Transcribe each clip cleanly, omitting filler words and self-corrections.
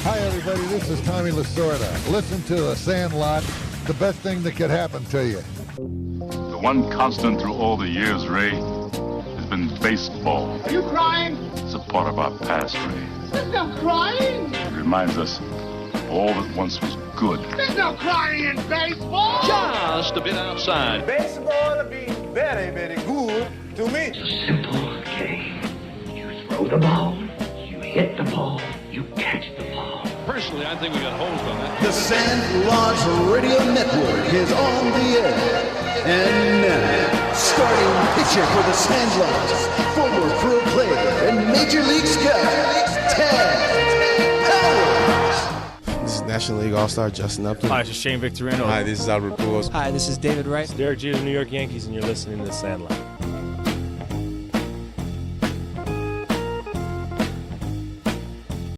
Hi, everybody. This is Tommy Lasorda. Listen to The Sandlot, the best thing that could happen to you. The one constant through all the years, Ray, has been baseball. Are you crying? It's a part of our past, Ray. There's no crying. It reminds us of all that once was good. There's no crying in baseball. Just a bit outside. Baseball will be very, very good to me. It's a simple game. You throw the ball, you hit the ball, you catch the ball. Personally, I think we got holes on that. The Sandlot Radio Network is on the air. And now, starting pitcher for the Sandlot, former pro player and Major League scout, Ted Howard. This is National League All-Star Justin Upton. Hi, this is Shane Victorino. Hi, this is Albert Pujols. Hi, this is David Wright. It's Derek Jeter of the New York Yankees, and you're listening to The Sandlot.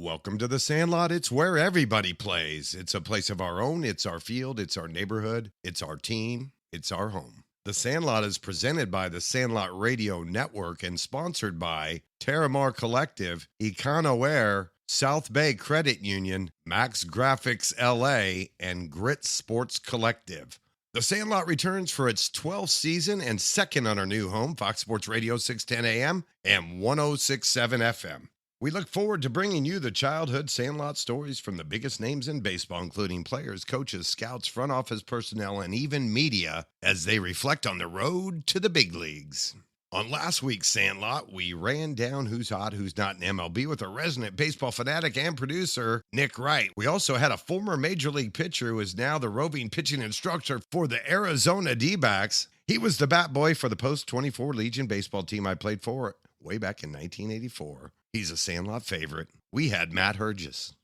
Welcome to The Sandlot. It's where everybody plays. It's a place of our own. It's our field. It's our neighborhood. It's our team. It's our home. The Sandlot is presented by the Sandlot Radio Network and sponsored by Terramar Collective, Econoair, South Bay Credit Union, Max Graphics LA, and Grit Sports Collective. The Sandlot returns for its 12th season and second on our new home, Fox Sports Radio 610 AM and 1067 FM. We look forward to bringing you the childhood Sandlot stories from the biggest names in baseball, including players, coaches, scouts, front office personnel, and even media, as they reflect on the road to the big leagues. On last week's Sandlot, we ran down who's hot, who's not in MLB with a resident baseball fanatic and producer, Nick Wright. We also had a former Major League pitcher who is now the roving pitching instructor for the Arizona D-backs. He was the bat boy for the post-24 Legion baseball team I played for way back in 1984. He's a Sandlot favorite. We had Matt Hergis.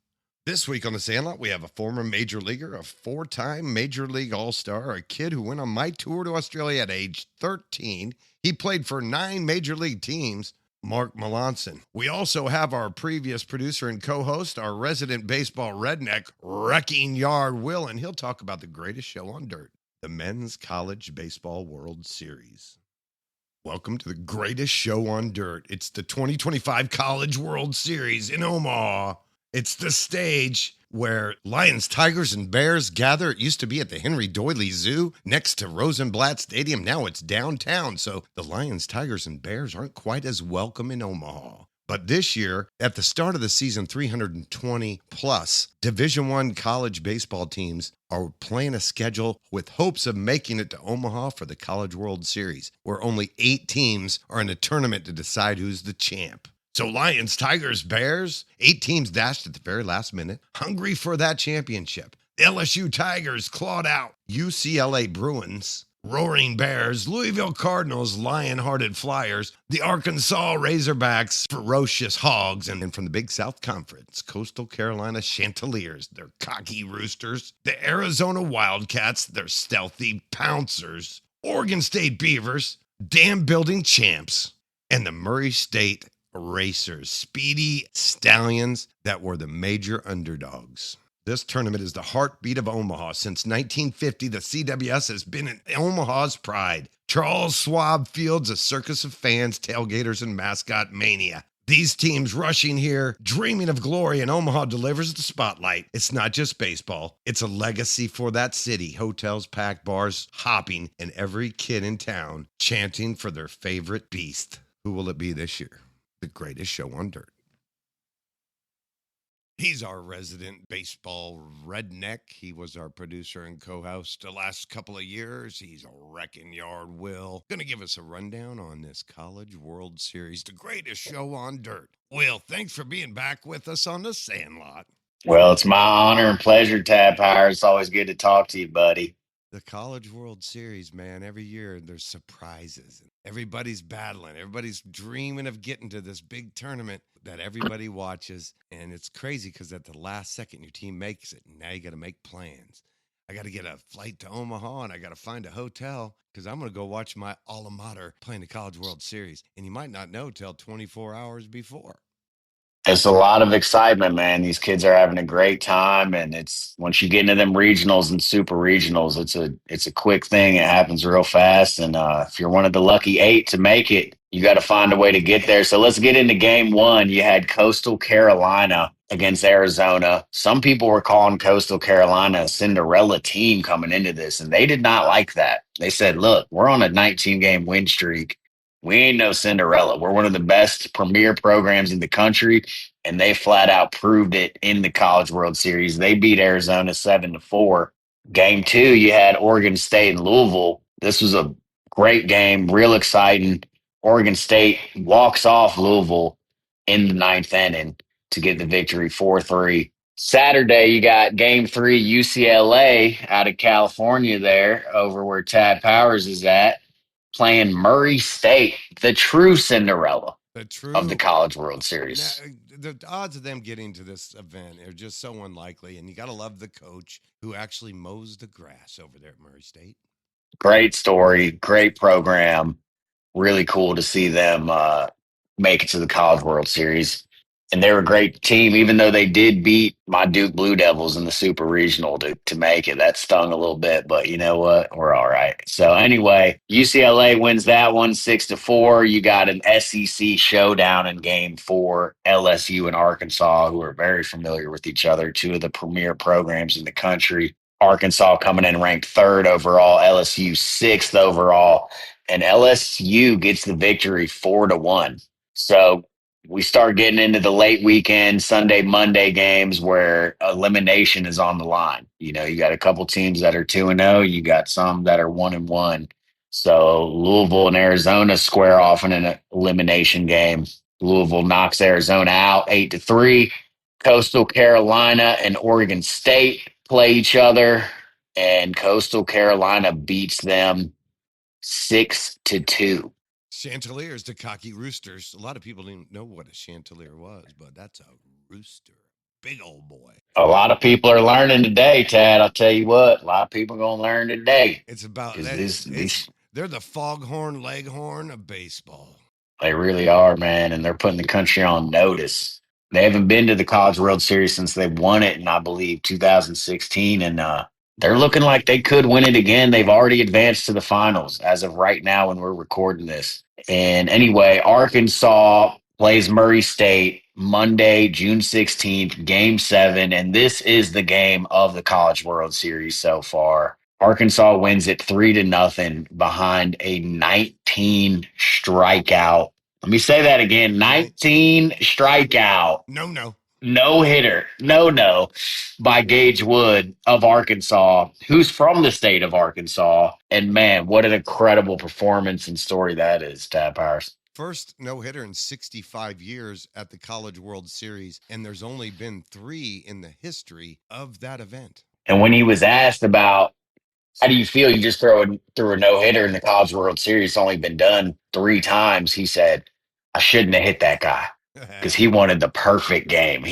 This week on the Sandlot, we have a former major leaguer, a four-time Major League All-Star, a kid who went on my tour to Australia at age 13. He played for 9 Major League teams, Mark Melancon. We also have our previous producer and co-host, our resident baseball redneck, Wrecking Yard Will, and he'll talk about the greatest show on dirt, the Men's College Baseball World Series. Welcome to the greatest show on dirt. It's the 2025 College World Series in Omaha. It's the stage where lions, tigers, and bears gather. It used to be at the Henry Doily Zoo next to Rosenblatt Stadium. Now it's downtown, so the lions, tigers, and bears aren't quite as welcome in Omaha. But this year, at the start of the season, 320-plus Division I college baseball teams are playing a schedule with hopes of making it to Omaha for the College World Series, where only 8 teams are in a tournament to decide who's the champ. So Lions, Tigers, Bears, 8 teams dashed at the very last minute, hungry for that championship. The LSU Tigers clawed out UCLA Bruins, Roaring Bears, Louisville Cardinals, lion-hearted Flyers, the Arkansas Razorbacks, ferocious Hogs, and then from the Big South Conference, Coastal Carolina Chanticleers, their cocky Roosters, the Arizona Wildcats, their stealthy Pouncers, Oregon State Beavers, dam-building champs, and the Murray State Racers, speedy stallions that were the major underdogs. This tournament is the heartbeat of Omaha. Since 1950, the CWS has been in Omaha's pride. Charles Schwab Field's a circus of fans, tailgaters, and mascot mania. These teams rushing here, dreaming of glory, and Omaha delivers the spotlight. It's not just baseball. It's a legacy for that city. Hotels packed, bars hopping, and every kid in town chanting for their favorite beast. Who will it be this year? The greatest show on dirt. He's our resident baseball redneck. He was our producer and co-host the last couple of years. He's a Wrecking Yard Will. Going to give us a rundown on this College World Series, the greatest show on dirt. Will, thanks for being back with us on the Sandlot. Well, it's my honor and pleasure, Tab Hire. It's always good to talk to you, buddy. The College World Series, man, every year there's surprises. Everybody's battling. Everybody's dreaming of getting to this big tournament that everybody watches. And it's crazy because at the last second, your team makes it. And now you got to make plans. I got to get a flight to Omaha and I got to find a hotel because I'm going to go watch my alma mater playing the College World Series. And you might not know till 24 hours before. It's a lot of excitement, man. These kids are having a great time, and it's once you get into them regionals and super regionals, it's a quick thing. It happens real fast, and if you're one of the lucky 8 to make it, You got to find a way to get there. So let's get into game one. You had Coastal Carolina against Arizona. Some people were calling Coastal Carolina a Cinderella team coming into this, and they did not like that. They said, look, we're on a 19-game win streak. We ain't no Cinderella. We're one of the best premier programs in the country, and they flat out proved it in the College World Series. They beat Arizona 7-4. Game two, you had Oregon State and Louisville. This was a great game, real exciting. Oregon State walks off Louisville in the ninth inning to get the victory 4-3. Saturday, you got game three, UCLA out of California there over where Tad Powers is at, playing Murray State, the true Cinderella of the College World Series. Now, the odds of them getting to this event are just so unlikely, and you got to love the coach who actually mows the grass over there at Murray State. Great story, great program. Really cool to see them make it to the College World Series. And they were a great team, even though they did beat my Duke Blue Devils in the Super Regional to make it. That stung a little bit, but you know what? We're all right. So anyway, UCLA wins that one 6-4. You got an SEC showdown in game four, LSU and Arkansas, who are very familiar with each other, two of the premier programs in the country. Arkansas coming in ranked third overall, LSU sixth overall. And LSU gets the victory 4-1. So we start getting into the late weekend, Sunday, Monday games where elimination is on the line. You know, you got a couple teams that are 2-0. You got some that are 1-1. So Louisville and Arizona square off in an elimination game. Louisville knocks Arizona out 8-3. Coastal Carolina and Oregon State play each other, and Coastal Carolina beats them 6-2. Chanticleers to cocky roosters. A lot of people didn't know what a chanticleer was, but that's a rooster. Big old boy. A lot of people are learning today, Tad. I'll tell you what, a lot of people are going to learn today. It's about they're the foghorn leghorn of baseball. They really are, man, and they're putting the country on notice. They haven't been to the College World Series since they won it in, I believe, 2016, and they're looking like they could win it again. They've already advanced to the finals as of right now when we're recording this. And anyway, Arkansas plays Murray State Monday, June 16th, Game 7. And this is the game of the College World Series so far. Arkansas wins it 3-0 behind a 19 strikeout. Let me say that again, 19 strikeout. No hitter, no, by Gage Wood of Arkansas, who's from the state of Arkansas. And man, what an incredible performance and story that is, Tad Powers. First no-hitter in 65 years at the College World Series, and there's only been 3 in the history of that event. And when he was asked about how do you feel you just threw a no-hitter in the College World Series, it's only been done 3 times, he said, I shouldn't have hit that guy. Because he wanted the perfect game.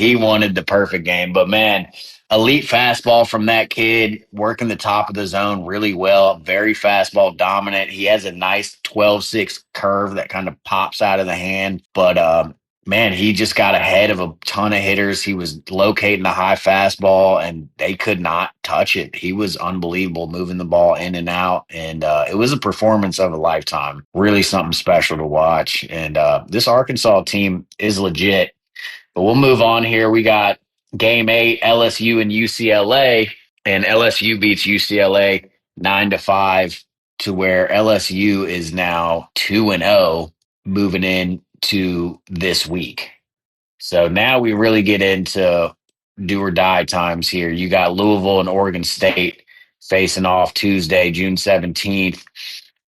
But, man, elite fastball from that kid, working the top of the zone really well, very fastball dominant. He has a nice 12-6 curve that kind of pops out of the hand. But, man, he just got ahead of a ton of hitters. He was locating the high fastball, and they could not touch it. He was unbelievable, moving the ball in and out, and it was a performance of a lifetime. Really something special to watch. And this Arkansas team is legit. But we'll move on here. We got Game 8, LSU and UCLA, and LSU beats UCLA 9-5 to where LSU is now 2-0 moving in to this week. So now we really get into do or die times here. You got Louisville and Oregon State facing off Tuesday, June 17th,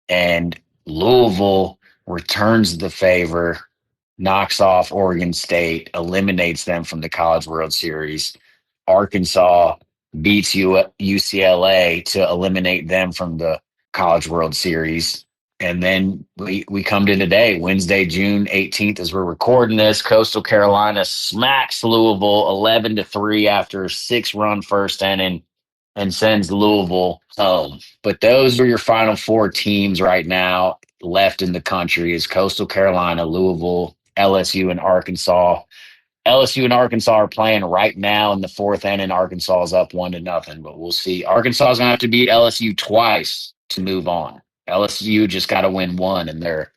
and Louisville returns the favor, knocks off Oregon State, eliminates them from the College World Series. Arkansas beats UCLA to eliminate them from the College World Series. And then we come to today, Wednesday, June 18th, as we're recording this. Coastal Carolina smacks Louisville 11-3 after a 6-run first inning and sends Louisville home. But those are your final 4 teams right now left in the country is Coastal Carolina, Louisville, LSU, and Arkansas. LSU and Arkansas are playing right now in the 4th inning. Arkansas is up 1-0, but we'll see. Arkansas is going to have to beat LSU twice to move on. LSU just got to win one, and they're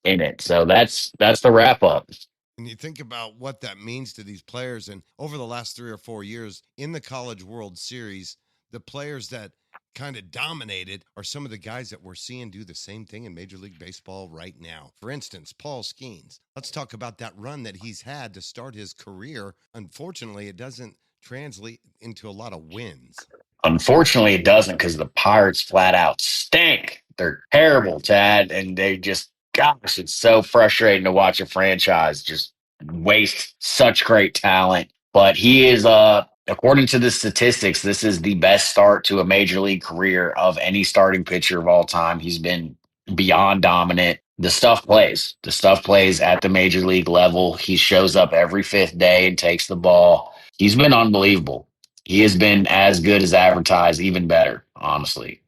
in it. So that's the wrap up. And you think about what that means to these players. And over the last 3 or 4 years in the College World Series, the players that kind of dominated are some of the guys that we're seeing do the same thing in Major League Baseball right now. For instance, Paul Skeens. Let's talk about that run that he's had to start his career. Unfortunately, it doesn't translate into a lot of wins. Unfortunately, it doesn't, because the Pirates flat out stink. They're terrible, Tad, and they just, gosh, it's so frustrating to watch a franchise just waste such great talent. But he is, according to the statistics, this is the best start to a major league career of any starting pitcher of all time. He's been beyond dominant. The stuff plays. The stuff plays at the major league level. He shows up every fifth day and takes the ball. He's been unbelievable. He has been as good as advertised, even better, honestly.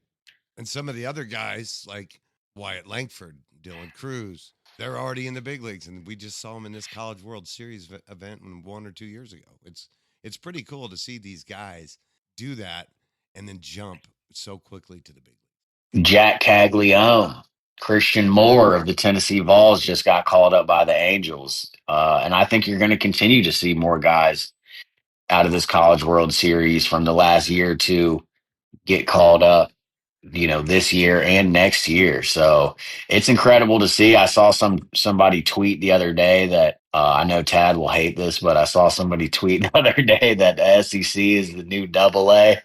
And some of the other guys like Wyatt Langford, Dylan Cruz, they're already in the big leagues, and we just saw them in this College World Series event 1 or 2 years ago. It's pretty cool to see these guys do that and then jump so quickly to the big leagues. Jack Caglione, Christian Moore of the Tennessee Vols just got called up by the Angels. And I think you're going to continue to see more guys out of this College World Series from the last year or two get called up, this year and next year. So it's incredible to see. I saw somebody tweet the other day that I know Tad will hate this, but I saw somebody tweet the other day that the SEC is the new Double A,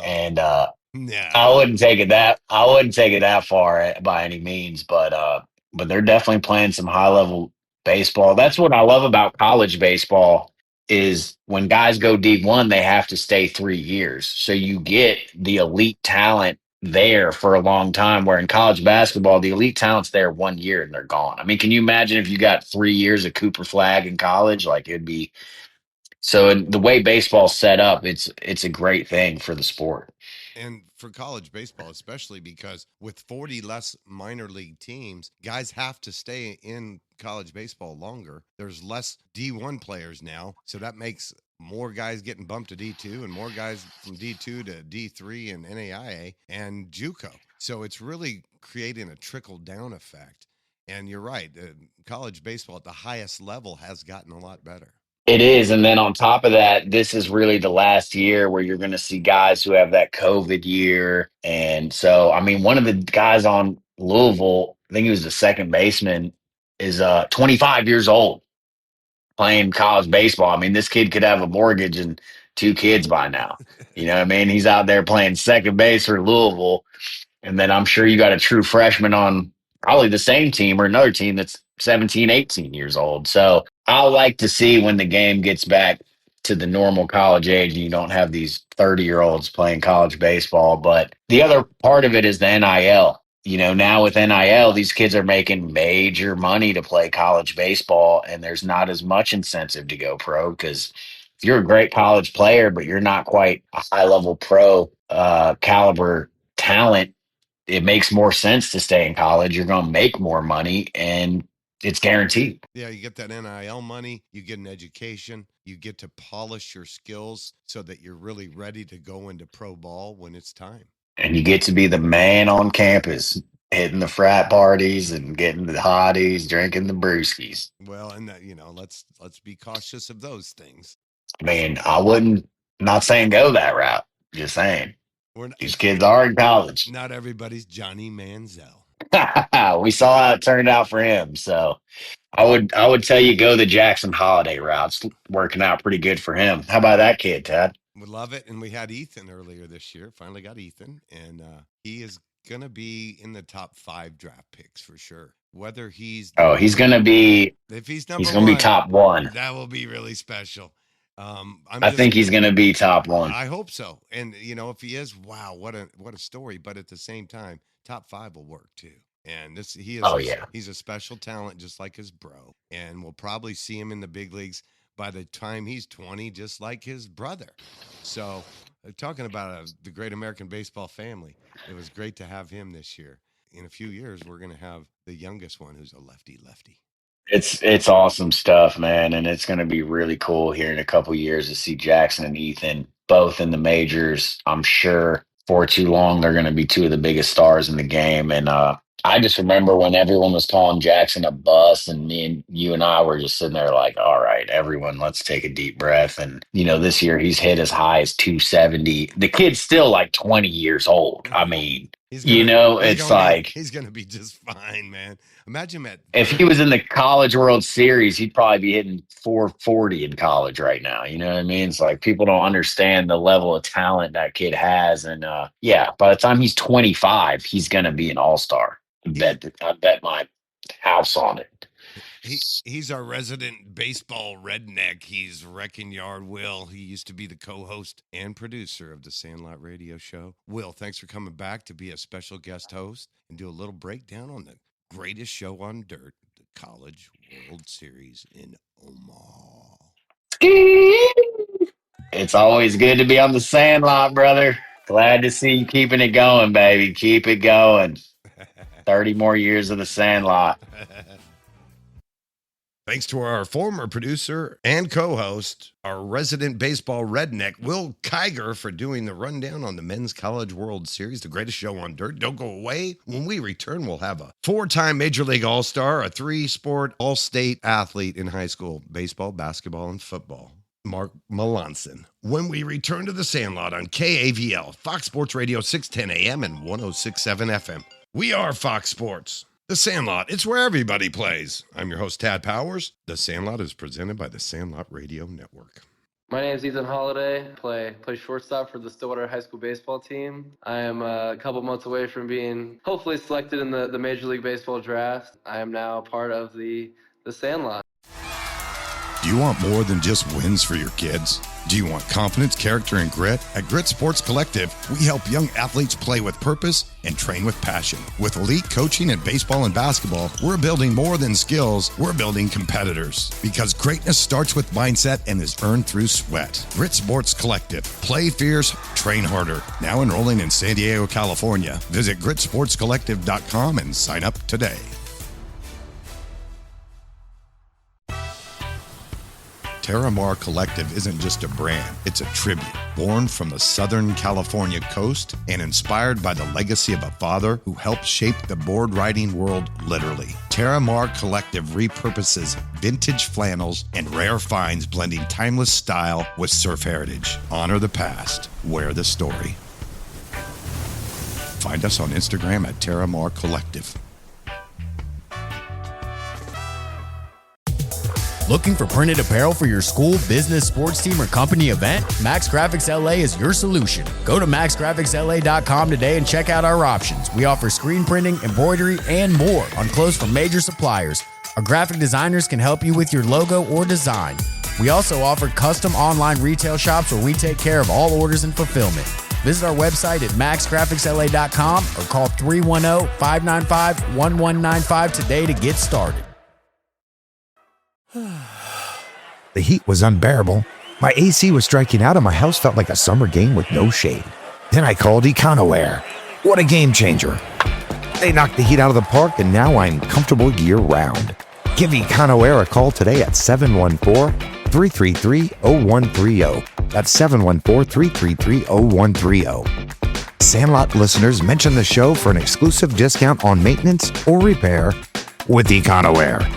and I wouldn't take it that far by any means, but they're definitely playing some high level baseball. That's what I love about college baseball. Is when guys go D1, they have to stay 3 years. So you get the elite talent there for a long time, where in college basketball, the elite talent's there 1 year and they're gone. I mean, can you imagine if you got 3 years of Cooper Flag in college? Like, it'd be so. In the way baseball's set up, it's a great thing for the sport. And for college baseball, especially because with 40 less minor league teams, guys have to stay in college baseball longer. There's less D1 players now, so that makes more guys getting bumped to D2 and more guys from D2 to D3 and NAIA and JUCO. So it's really creating a trickle-down effect. And you're right, college baseball at the highest level has gotten a lot better. It is. And then on top of that, this is really the last year where you're going to see guys who have that COVID year. And so, I mean, one of the guys on Louisville, I think he was the second baseman, is 25 years old playing college baseball. I mean, this kid could have a mortgage and 2 kids by now. You know what I mean? He's out there playing second base for Louisville. And then I'm sure you got a true freshman on probably the same team or another team that's 17, 18 years old. So I'll like to see when the game gets back to the normal college age and you don't have these 30-year-olds playing college baseball. But the other part of it is the NIL. Now with NIL, these kids are making major money to play college baseball, and there's not as much incentive to go pro, because if you're a great college player, but you're not quite a high-level pro caliber talent, it makes more sense to stay in college. You're going to make more money, and it's guaranteed. Yeah, you get that NIL money, you get an education, you get to polish your skills so that you're really ready to go into pro ball when it's time. And you get to be the man on campus, hitting the frat parties and getting the hotties, drinking the brewskis. Well, and that, let's be cautious of those things. I mean, not saying go that route, just saying. These kids are in college. Not everybody's Johnny Manziel. We saw how it turned out for him. So I would tell you go the Jackson Holiday route. It's working out pretty good for him. How about that kid, Tad? We love it. And we had Ethan earlier this year. Finally got Ethan. And he is going to be in the top 5 draft picks for sure. Whether he's he's going to be if he's number he's going to be top 1. That will be really special. I think he's going to be top 1. I hope so. And if he is, wow, what a story. But at the same time, top 5 will work too. And he's a special talent, just like his bro. And we'll probably see him in the big leagues by the time he's 20, just like his brother. So talking about the great American baseball family, it was great to have him this year. In a few years, we're going to have the youngest one who's a lefty. It's awesome stuff, man. And it's going to be really cool here in a couple of years to see Jackson and Ethan both in the majors. I'm sure for too long, they're going to be 2 of the biggest stars in the game. And I just remember when everyone was calling Jackson a bust, and you and I were just sitting there like, all right, everyone, let's take a deep breath. And, this year he's hit as high as 270. The kid's still like 20 years old. I mean, it's like he's going to be just fine, man. Imagine that. If he was in the College World Series, he'd probably be hitting 440 in college right now. You know what I mean? It's like people don't understand the level of talent that kid has. And by the time he's 25, he's going to be an all-star. I bet my house on it. He's our resident baseball redneck. He's Wrecking Yard Will. He used to be the co-host and producer of the Sandlot Radio Show. Will, thanks for coming back to be a special guest host and do a little breakdown on the greatest show on dirt, the College World Series in Omaha. It's always good to be on the Sandlot, brother. Glad to see you keeping it going, baby. Keep it going. 30 more years of the Sandlot. Thanks to our former producer and co-host, our resident baseball redneck, Will Kiger, for doing the rundown on the Men's College World Series, the greatest show on dirt. Don't go away. When we return, we'll have a 4-time Major League All-Star, a 3-sport All-State athlete in high school, baseball, basketball, and football, Mark Melancon. When we return to the Sandlot on KAVL, Fox Sports Radio, 610 AM and 106.7 FM. We are Fox Sports. The Sandlot, it's where everybody plays. I'm your host, Tad Powers. The Sandlot is presented by the Sandlot Radio Network. My name is Ethan Holiday. Play shortstop for the Stillwater High School baseball team. I am a couple months away from being hopefully selected in the Major League Baseball draft. I am now part of the Sandlot. Do you want more than just wins for your kids? Do you want confidence, character, and grit? At Grit Sports Collective, we help young athletes play with purpose and train with passion. With elite coaching in baseball and basketball, we're building more than skills, we're building competitors. Because greatness starts with mindset and is earned through sweat. Grit Sports Collective. Play fierce, train harder. Now enrolling in San Diego, California. Visit gritsportscollective.com and sign up today. Terramar Collective isn't just a brand, it's a tribute. Born from the Southern California coast and inspired by the legacy of a father who helped shape the board riding world literally. Terramar Collective repurposes vintage flannels and rare finds, blending timeless style with surf heritage. Honor the past, wear the story. Find us on Instagram at Terramar Collective. Looking for printed apparel for your school, business, sports team, or company event? Max Graphics LA is your solution. Go to maxgraphicsla.com today and check out our options. We offer screen printing, embroidery, and more on clothes from major suppliers. Our graphic designers can help you with your logo or design. We also offer custom online retail shops where we take care of all orders and fulfillment. Visit our website at maxgraphicsla.com or call 310-595-1195 today to get started. The heat was unbearable. My AC was striking out and my house felt like a summer game with no shade. Then I called EconoAir. What a game changer. They knocked the heat out of the park and now I'm comfortable year-round. Give EconoAir a call today at 714-333-0130. That's 714-333-0130. Sandlot listeners mention the show for an exclusive discount on maintenance or repair with EconoAir.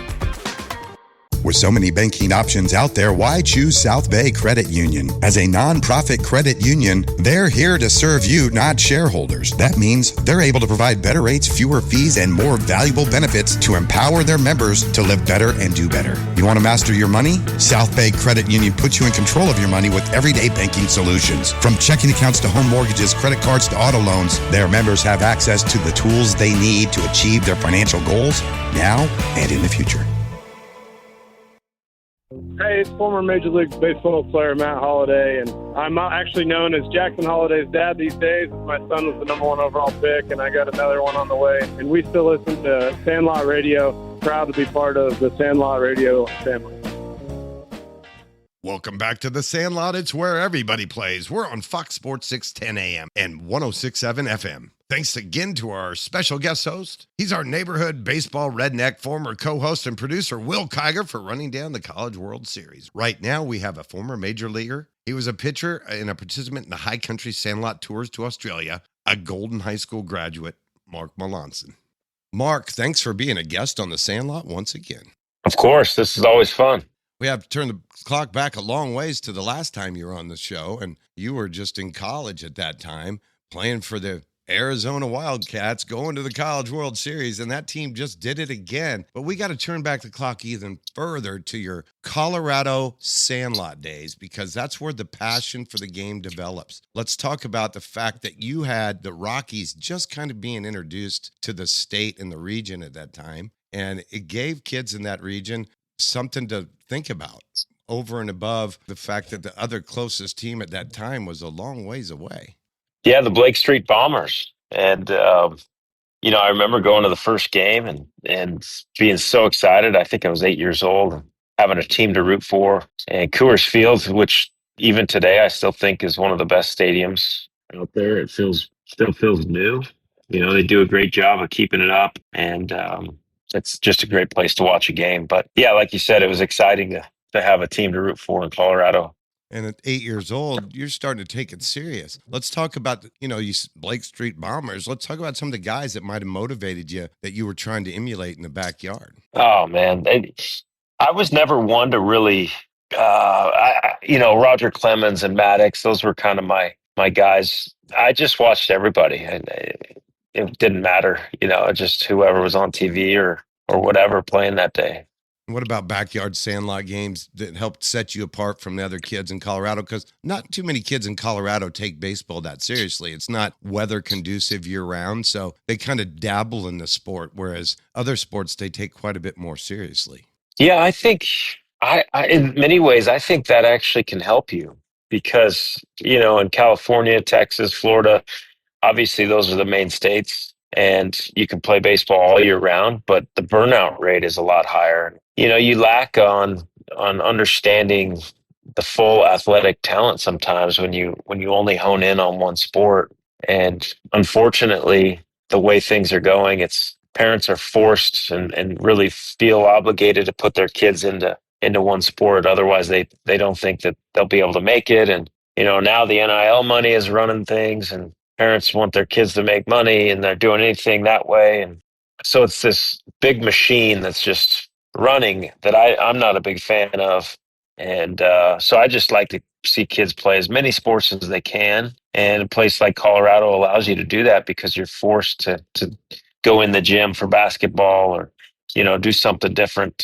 With so many banking options out there, why choose South Bay Credit Union? As a nonprofit credit union, they're here to serve you, not shareholders. That means they're able to provide better rates, fewer fees, and more valuable benefits to empower their members to live better and do better. You want to master your money? South Bay Credit Union puts you in control of your money with everyday banking solutions. From checking accounts to home mortgages, credit cards to auto loans, their members have access to the tools they need to achieve their financial goals now and in the future. Hey, it's former Major League Baseball player Matt Holliday, and I'm actually known as Jackson Holliday's dad these days. My son was the number 1 overall pick, and I got another one on the way. And we still listen to Sandlot Radio. Proud to be part of the Sandlot Radio family. Welcome back to the Sandlot. It's where everybody plays. We're on Fox Sports 610 AM and 106.7 FM. Thanks again to our special guest host. He's our neighborhood baseball redneck, former co-host and producer, Will Kiger, for running down the College World Series. Right now, we have a former major leaguer. He was a pitcher and a participant in the High Country Sandlot tours to Australia, a Golden High School graduate, Mark Melancon. Mark, thanks for being a guest on the Sandlot once again. Of course, this is always fun. We have to turn the clock back a long ways to the last time you were on the show, and you were just in college at that time, playing for the Arizona Wildcats, going to the College World Series, and that team just did it again. But we got to turn back the clock even further to your Colorado Sandlot days, because that's where the passion for the game develops. Let's talk about the fact that you had the Rockies just kind of being introduced to the state and the region at that time, and it gave kids in that region something to think about over and above the fact that the other closest team at that time was a long ways away. Yeah, the Blake Street Bombers. And, I remember going to the first game and being so excited. I think I was 8 years old, and having a team to root for. And Coors Field, which even today I still think is one of the best stadiums out there. It still feels new. They do a great job of keeping it up, and it's just a great place to watch a game. But yeah, like you said, it was exciting to have a team to root for in Colorado. And at 8 years old, you're starting to take it serious. Let's talk about, you Blake Street Bombers. Let's talk about some of the guys that might have motivated you that you were trying to emulate in the backyard. Oh, man. I was never one to really, Roger Clemens and Maddox, those were kind of my guys. I just watched everybody, and it didn't matter, just whoever was on TV or whatever playing that day. What about backyard Sandlot games that helped set you apart from the other kids in Colorado? Because not too many kids in Colorado take baseball that seriously. It's not weather conducive year round, so they kind of dabble in the sport, whereas other sports they take quite a bit more seriously. Yeah, I think I in many ways, I think that actually can help you because, in California, Texas, Florida, obviously those are the main states. And you can play baseball all year round, but the burnout rate is a lot higher. You lack on understanding the full athletic talent sometimes when you only hone in on one sport. And unfortunately, the way things are going, parents are forced and really feel obligated to put their kids into one sport. Otherwise, they don't think that they'll be able to make it. And now the NIL money is running things, and parents want their kids to make money, and they're doing anything that way. And so it's this big machine that's just running that I'm not a big fan of. And so I just like to see kids play as many sports as they can. And a place like Colorado allows you to do that because you're forced to go in the gym for basketball or, do something different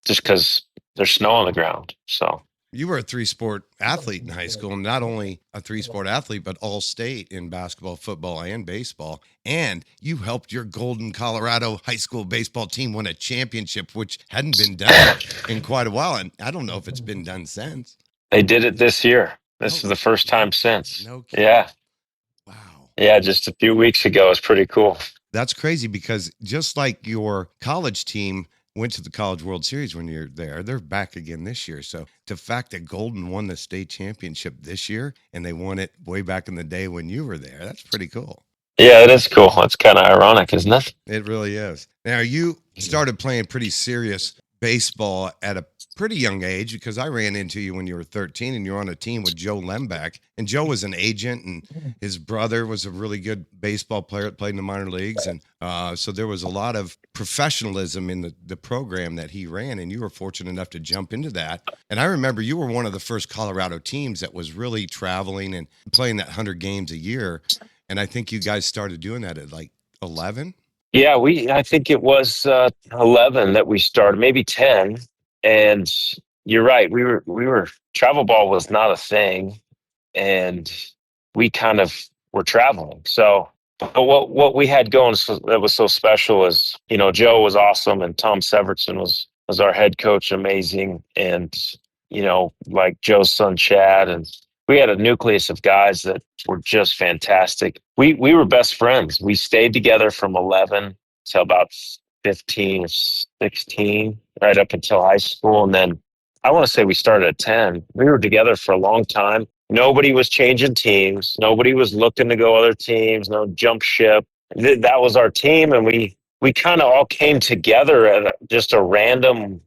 just because there's snow on the ground. So. You were a three-sport athlete in high school, and not only a three-sport athlete, but all-state in basketball, football, and baseball. And you helped your Golden Colorado high school baseball team win a championship, which hadn't been done in quite a while. And I don't know if it's been done since. They did it this year. This is the first time since. No kidding. Yeah. Wow. Yeah, just a few weeks ago. It's pretty cool. That's crazy because just like your college team went to the College World Series when you're there, they're back again this year. So the fact that Golden won the state championship this year and they won it way back in the day when you were there, that's pretty cool. Yeah, it is cool. It's kind of ironic, isn't it? It really is. Now, you started playing pretty serious baseball at a pretty young age because I ran into you when you were 13 and you were on a team with Joe Lembeck. And Joe was an agent and his brother was a really good baseball player that played in the minor leagues. And so there was a lot of professionalism in the program that he ran, and you were fortunate enough to jump into that. And I remember you were one of the first Colorado teams that was really traveling and playing that 100 games a year. And I think you guys started doing that at like 11? Yeah, I think it was 11 that we started, maybe 10. And you're right. We were travel ball was not a thing, and we kind of were traveling. So, but what we had going that was so special is, Joe was awesome, and Tom Severson was our head coach, amazing, and like Joe's son Chad, and we had a nucleus of guys that were just fantastic. We were best friends. We stayed together from 11 till about 15 or 16, right up until high school. And then I want to say we started at 10. We were together for a long time. Nobody was changing teams. Nobody was looking to go other teams, no jump ship. That was our team. And we kind of all came together at just a random,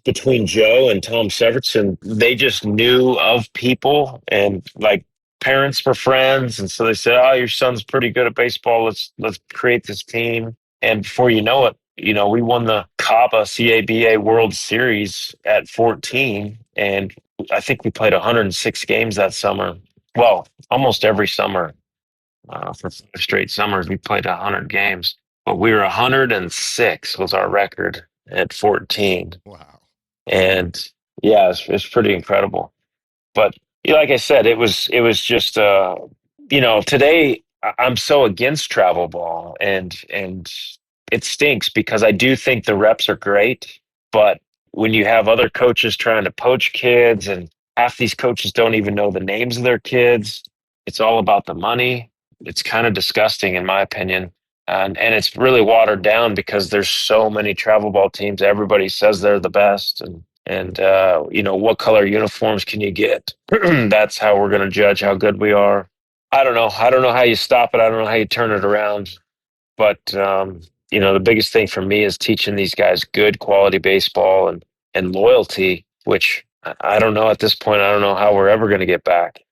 between Joe and Tom Severson. They just knew of people, and like parents were friends. And so they said, "Oh, your son's pretty good at baseball. Let's create this team." And before you know it, we won the CABA World Series at 14. And I think we played 106 games that summer. Well, almost every summer for 5 straight summers, we played 100 games. But we were 106 was our record at 14. Wow. And yeah, it's pretty incredible. But like I said, it was just today I'm so against travel ball, and it stinks because I do think the reps are great, but when you have other coaches trying to poach kids and half these coaches don't even know the names of their kids, it's all about the money. It's kind of disgusting in my opinion. And it's really watered down because there's so many travel ball teams. Everybody says they're the best, and what color uniforms can you get? That's how we're going to judge how good we are. I don't know. I don't know how you stop it. I don't know how you turn it around. But the biggest thing for me is teaching these guys good quality baseball and loyalty, which I don't know at this point. I don't know how we're ever going to get back.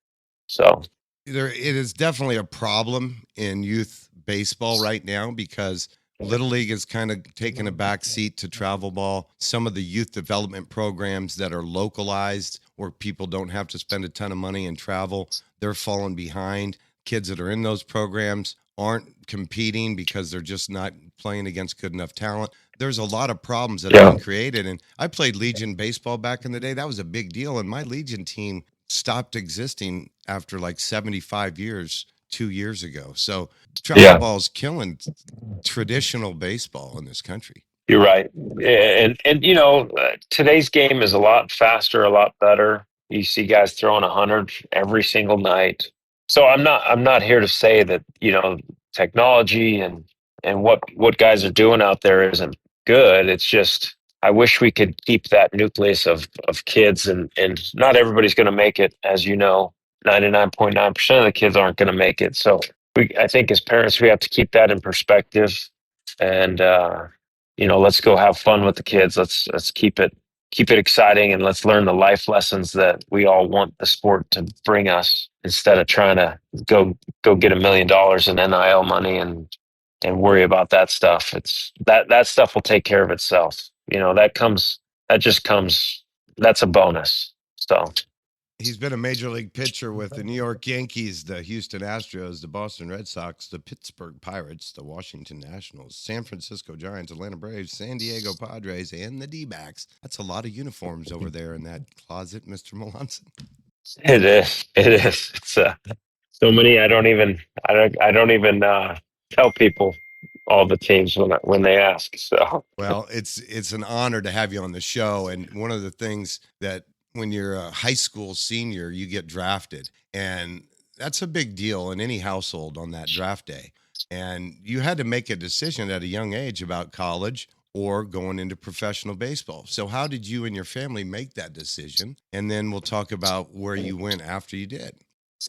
So it is definitely a problem in youth baseball right now because Little League has kind of taken a back seat to travel ball. Some of the youth development programs that are localized where people don't have to spend a ton of money and travel, they're falling behind. Kids that are in those programs aren't competing because they're just not playing against good enough talent. There's a lot of problems that have been created. And I played Legion baseball back in the day. That was a big deal. And my Legion team stopped existing after like 75 years 2 years ago. So travel ball is killing traditional baseball in this country. You're right. And today's game is a lot faster, a lot better. You see guys throwing 100 every single night. So I'm not here to say that, technology and what guys are doing out there isn't good. It's just I wish we could keep that nucleus of kids and not everybody's going to make it, as you know. 99.9% of the kids aren't going to make it. So I think as parents we have to keep that in perspective and let's go have fun with the kids. Let's keep it exciting and let's learn the life lessons that we all want the sport to bring us instead of trying to go get $1 million in NIL money and worry about that stuff. It's that stuff will take care of itself. That's a bonus. So he's been a major league pitcher with the New York Yankees, the Houston Astros, the Boston Red Sox, the Pittsburgh Pirates, the Washington Nationals, San Francisco Giants, Atlanta Braves, San Diego Padres, and the D-backs. That's a lot of uniforms over there in that closet, Mr. Melancon. It is. It's so many. I don't even tell people all the teams when they ask. So well, it's an honor to have you on the show. And one of the things that when you're a high school senior, you get drafted, and that's a big deal in any household on that draft day. And you had to make a decision at a young age about college or going into professional baseball. So how did you and your family make that decision? And then we'll talk about where you went after you did.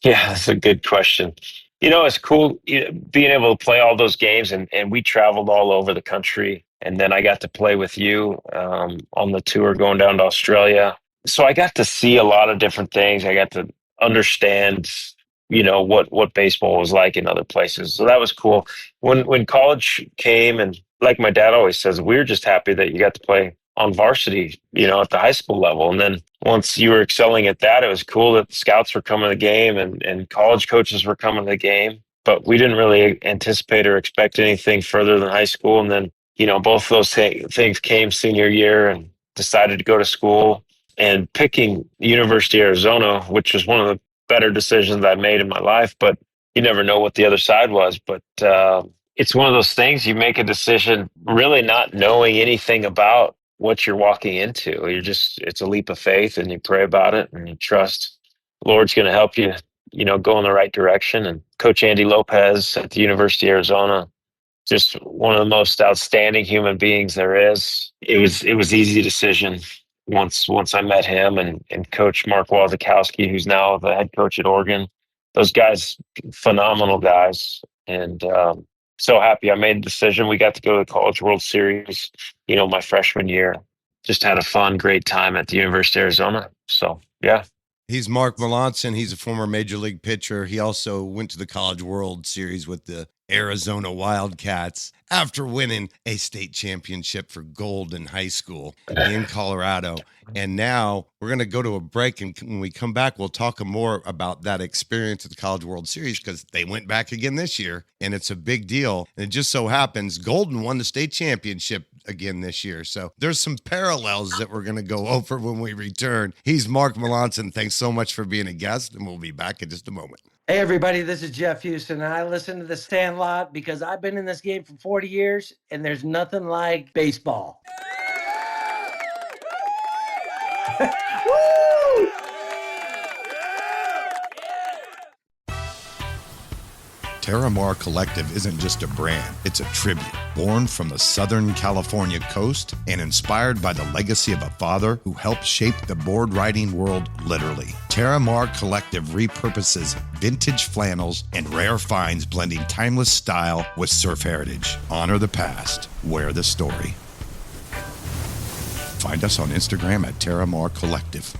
Yeah, that's a good question. It's cool being able to play all those games, and we traveled all over the country. And then I got to play with you on the tour going down to Australia. So I got to see a lot of different things. I got to understand, what baseball was like in other places. So that was cool. When college came, and like my dad always says, we were just happy that you got to play on varsity, at the high school level. And then once you were excelling at that, it was cool that the scouts were coming to the game and college coaches were coming to the game. But we didn't really anticipate or expect anything further than high school. And then, both those things came senior year and decided to go to school. And picking University of Arizona, which was one of the better decisions I made in my life, but you never know what the other side was. But it's one of those things you make a decision really not knowing anything about what you're walking into. It's a leap of faith and you pray about it and you trust the Lord's going to help you, go in the right direction. And Coach Andy Lopez at the University of Arizona, just one of the most outstanding human beings there is. It was easy decision. Once I met him and Coach Mark Wazakowski, who's now the head coach at Oregon, those guys, phenomenal guys. And so happy I made a decision. We got to go to the College World Series, my freshman year. Just had a fun, great time at the University of Arizona. So, yeah. He's Mark Melancon. He's a former Major League pitcher. He also went to the College World Series with the Arizona Wildcats after winning a state championship for gold in high school in Colorado. And now we're going to go to a break. And when we come back, we'll talk more about that experience at the College World Series because they went back again this year, and it's a big deal. And it just so happens Golden won the state championship again this year. So there's some parallels that we're going to go over when we return. He's Mark Melancon. Thanks so much for being a guest, and we'll be back in just a moment. Hey, everybody, this is Jeff Houston, and I listen to the Sandlot because I've been in this game for 40 years, and there's nothing like baseball. Woo! Terramar Collective isn't just a brand, it's a tribute. Born from the Southern California coast and inspired by the legacy of a father who helped shape the board riding world literally. Terramar Collective repurposes vintage flannels and rare finds, blending timeless style with surf heritage. Honor the past, wear the story. Find us on Instagram at Terramar Collective.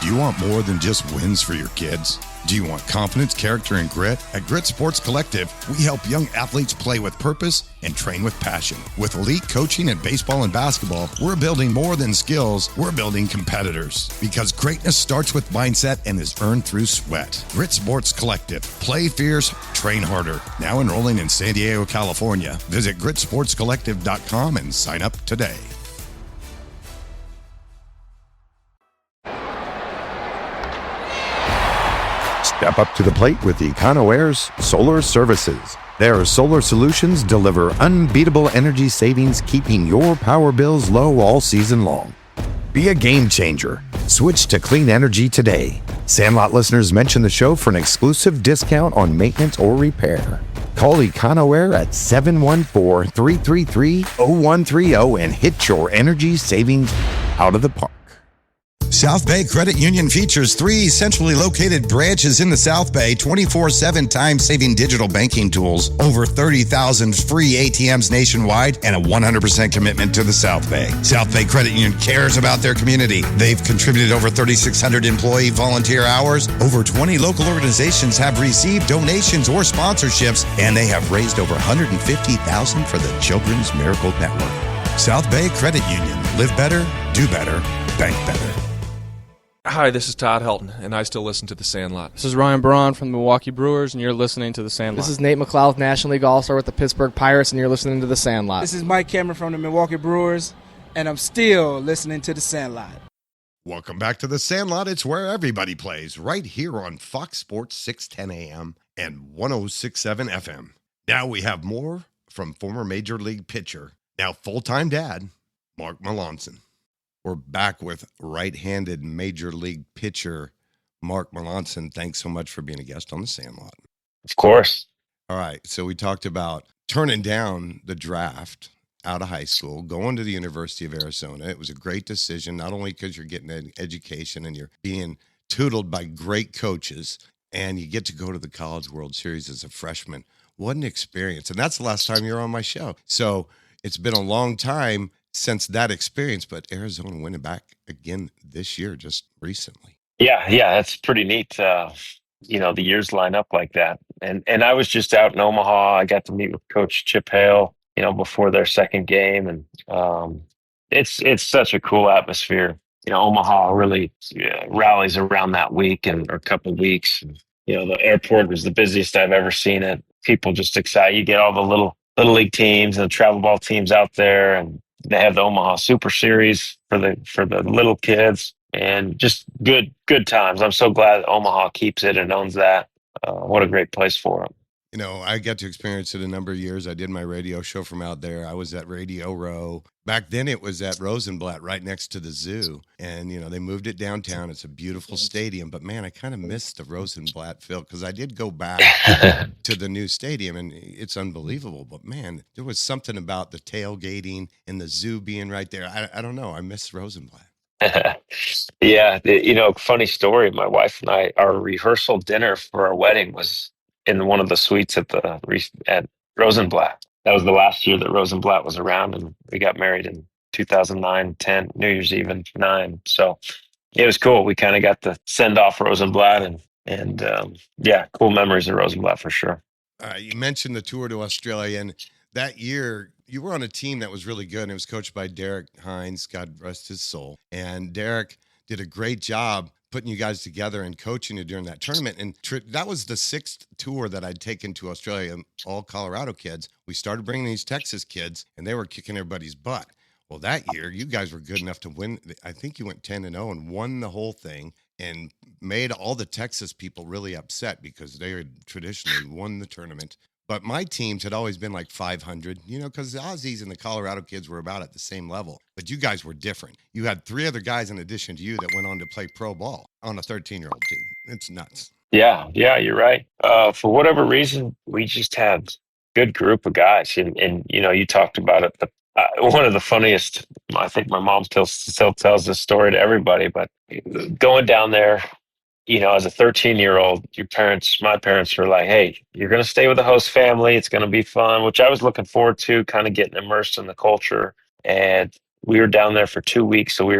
Do you want more than just wins for your kids? Do you want confidence, character, and grit? At Grit Sports Collective, we help young athletes play with purpose and train with passion. With elite coaching in baseball and basketball, we're building more than skills, we're building competitors. Because greatness starts with mindset and is earned through sweat. Grit Sports Collective. Play fierce, train harder. Now enrolling in San Diego, California. Visit gritsportscollective.com and sign up today. Step up to the plate with EconoAir's Solar Services. Their solar solutions deliver unbeatable energy savings, keeping your power bills low all season long. Be a game changer. Switch to clean energy today. Sandlot listeners mention the show for an exclusive discount on maintenance or repair. Call EconoAir at 714-333-0130 and hit your energy savings out of the park. South Bay Credit Union features 3 centrally located branches in the South Bay, 24/7 time-saving digital banking tools, over 30,000 free ATMs nationwide, and a 100% commitment to the South Bay. South Bay Credit Union cares about their community. They've contributed over 3,600 employee volunteer hours. Over 20 local organizations have received donations or sponsorships, and they have raised over $150,000 for the Children's Miracle Network. South Bay Credit Union. Live better, do better, bank better. Hi, this is Todd Helton, and I still listen to The Sandlot. This is Ryan Braun from the Milwaukee Brewers, and you're listening to The Sandlot. This is Nate McLeod, National League All-Star with the Pittsburgh Pirates, and you're listening to The Sandlot. This is Mike Cameron from the Milwaukee Brewers, and I'm still listening to The Sandlot. Welcome back to The Sandlot. It's where everybody plays, right here on Fox Sports 610 AM and 106.7 FM. Now we have more from former Major League pitcher, now full-time dad, Mark Melancon. We're back with right-handed Major League pitcher Mark Melancon. Thanks so much for being a guest on The Sandlot. Of course. All right, so we talked about turning down the draft out of high school, going to the University of Arizona. It was a great decision, not only because you're getting an education and you're being tutored by great coaches, and you get to go to the College World Series as a freshman. What an experience. And that's the last time you were on my show. So it's been a long time since that experience, but Arizona winning back again this year, just recently. Yeah, that's pretty neat. The years line up like that. And I was just out in Omaha. I got to meet with Coach Chip Hale, before their second game. And it's such a cool atmosphere. Omaha really rallies around that week or couple of weeks. And, the airport was the busiest I've ever seen it. People just excited. You get all the little league teams and the travel ball teams out there, and they have the Omaha Super Series for the little kids, and just good times. I'm so glad that Omaha keeps it and owns that. What a great place for them. I got to experience it a number of years. I did my radio show from out there. I was at Radio Row. Back then it was at Rosenblatt right next to the zoo. And, they moved it downtown. It's a beautiful stadium. But, man, I kind of missed the Rosenblatt feel because I did go back to the new stadium, and it's unbelievable. But, man, there was something about the tailgating and the zoo being right there. I don't know. I miss Rosenblatt. Yeah. Funny story. My wife and I, our rehearsal dinner for our wedding was in one of the suites at Rosenblatt. That was the last year that Rosenblatt was around, and we got married in 2009, 10, New Year's Eve and 9. So it was cool. We kind of got to send off Rosenblatt and yeah, cool memories of Rosenblatt for sure. You mentioned the tour to Australia, and that year you were on a team that was really good, and it was coached by Derek Hines, God rest his soul. And Derek did a great job putting you guys together and coaching you during that tournament. And that was the 6th tour that I'd taken to Australia, all Colorado kids. We started bringing these Texas kids, and they were kicking everybody's butt. Well, that year, you guys were good enough to win. I think you went 10-0 and won the whole thing and made all the Texas people really upset because they had traditionally won the tournament. But my teams had always been like 500, because the Aussies and the Colorado kids were about at the same level. But you guys were different. You had 3 other guys in addition to you that went on to play pro ball on a 13-year-old team. It's nuts. Yeah, you're right. For whatever reason, we just had good group of guys. And you talked about it. One of the funniest, I think my mom still tells this story to everybody, but going down there, as a 13-year-old, my parents were like, hey, you're going to stay with the host family. It's going to be fun, which I was looking forward to, kind of getting immersed in the culture. And we were down there for 2 weeks. So I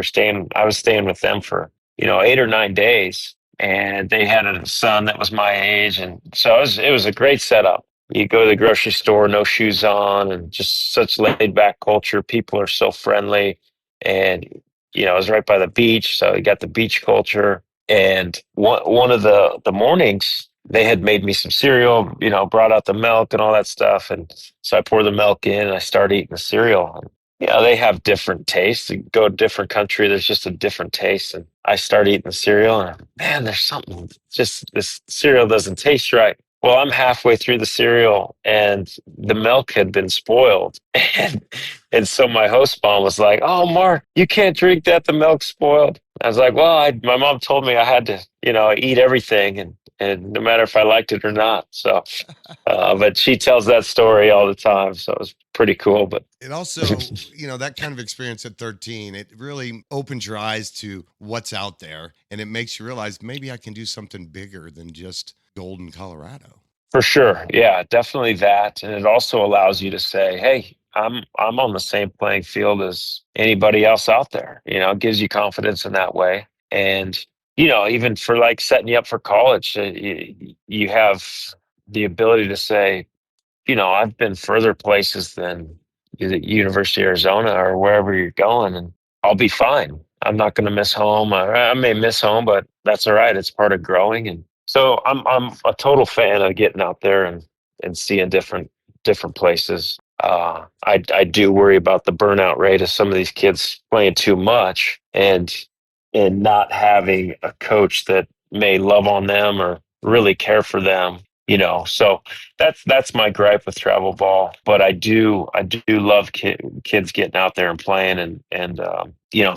was staying with them for, 8 or 9 days. And they had a son that was my age. And so it was a great setup. You go to the grocery store, no shoes on, and just such laid back culture. People are so friendly. And, it was right by the beach. So you got the beach culture. And one of the mornings, they had made me some cereal, brought out the milk and all that stuff. And so I pour the milk in and I start eating the cereal. And, they have different tastes. You go to a different country, there's just a different taste. And I start eating the cereal and, man, there's something, just this cereal doesn't taste right. Well, I'm halfway through the cereal and the milk had been spoiled. And so my host mom was like, oh, Mark, you can't drink that. The milk's spoiled. I was like, well, my mom told me I had to, eat everything and no matter if I liked it or not. So, but she tells that story all the time. So it was pretty cool. But it also, that kind of experience at 13, it really opens your eyes to what's out there. And it makes you realize maybe I can do something bigger than just Golden, Colorado. For sure. Yeah, definitely that. And it also allows you to say, hey, I'm on the same playing field as anybody else out there. It gives you confidence in that way. And, even for like setting you up for college, you have the ability to say, I've been further places than the University of Arizona or wherever you're going, and I'll be fine. I'm not going to miss home. I may miss home, but that's all right. It's part of growing. And so I'm a total fan of getting out there and seeing different places. I do worry about the burnout rate of some of these kids playing too much and not having a coach that may love on them or really care for them. So that's my gripe with travel ball. But I do love kids getting out there and playing and